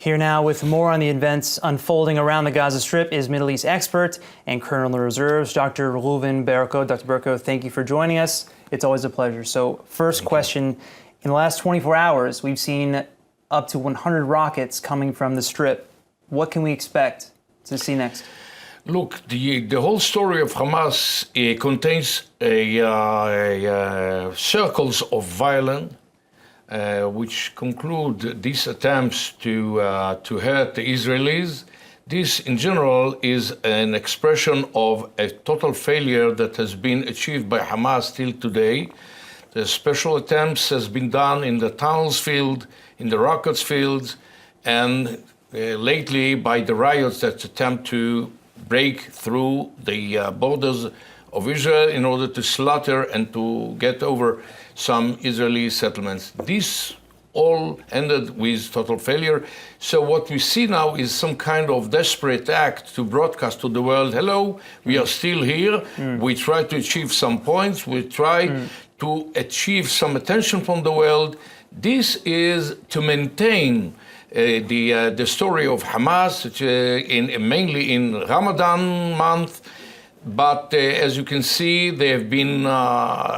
Here now with more on the events unfolding around the Gaza Strip is Middle East expert and Colonel in the Reserves, Dr. Reuven Berko. Dr. Berko, thank you for joining us. It's always a pleasure. So first question, in the last 24 hours, we've seen up to 100 rockets coming from the Strip. What can we expect to see next? Look, the whole story of Hamas contains circles of violence which conclude these attempts to hurt the Israelis. This, in general, is an expression of a total failure that has been achieved by Hamas till today. The special attempts has been done in the tunnels field, in the rockets fields, and lately by the riots that attempt to break through the borders of Israel in order to slaughter and to get over some Israeli settlements. This all ended with total failure. So what we see now is some kind of desperate act to broadcast to the world, hello, we are still here. We try to achieve some points. We try to achieve some attention from the world. This is to maintain the story of Hamas, mainly in Ramadan month. But as you can see, they have been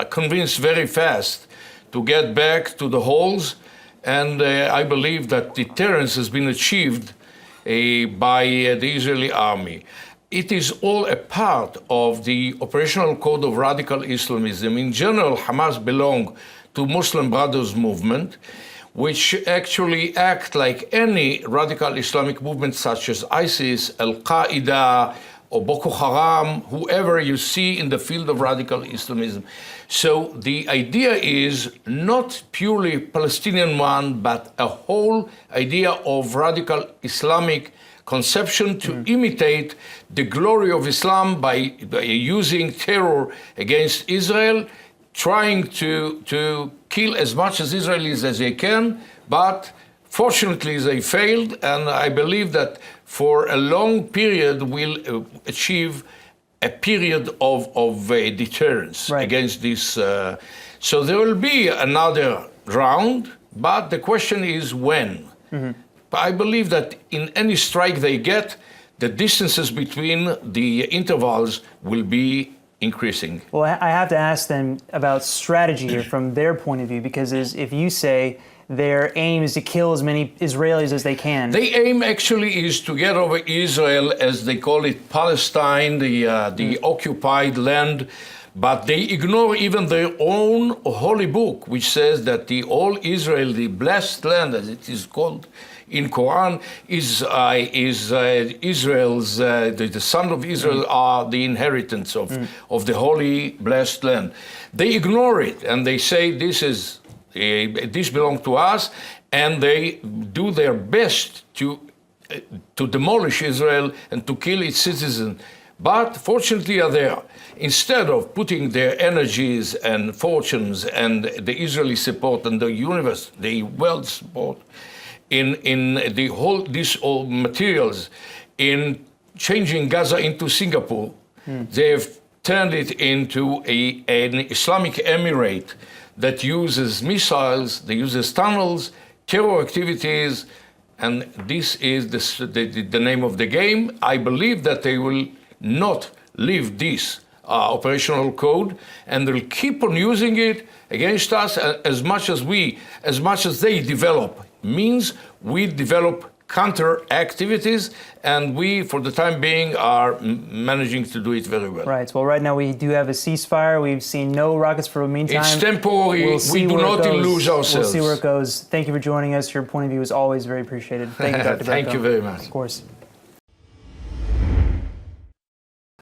convinced very fast to get back to the holes. And I believe that deterrence has been achieved by the Israeli army. It is all a part of the operational code of radical Islamism. In general, Hamas belongs to Muslim Brothers movement, which actually act like any radical Islamic movement such as ISIS, Al-Qaeda, or Boko Haram, whoever you see in the field of radical Islamism. So the idea is not purely Palestinian one, but a whole idea of radical Islamic conception to imitate the glory of Islam by using terror against Israel, trying to kill as much as Israelis as they can, but fortunately they failed, and I believe that for a long period we'll achieve a period of deterrence against this. So there will be another round, but the question is when. I believe that in any strike they get, the distances between the intervals will be increasing. Well, I have to ask then about strategy here from their point of view, because if you say their aim is to kill as many Israelis as they can. The aim actually is to get over Israel, as they call it, Palestine, the occupied land, but they ignore even their own holy book, which says that all Israel, the blessed land, as it is called in Quran, is Israel's, the sons of Israel are the inheritance of the holy blessed land. They ignore it, and they say this belongs to us, and they do their best to demolish Israel and to kill its citizens. But fortunately are there. Instead of putting their energies and fortunes and the Israeli support and the universe, the world support, in these all materials, in changing Gaza into Singapore, they have turned it into an Islamic emirate that uses missiles, that uses tunnels, terror activities, and this is the name of the game. I believe that they will not leave this operational code, and they'll keep on using it against us as much as they develop means, we develop counter activities, and we, for the time being, are managing to do it very well. Right. Well, right now we do have a ceasefire. We've seen no rockets for the meantime. It's temporary. We do not lose ourselves. We'll see where it goes. Thank you for joining us. Your point of view is always very appreciated. Thank you, Dr. Berko. Thank you very much. Of course.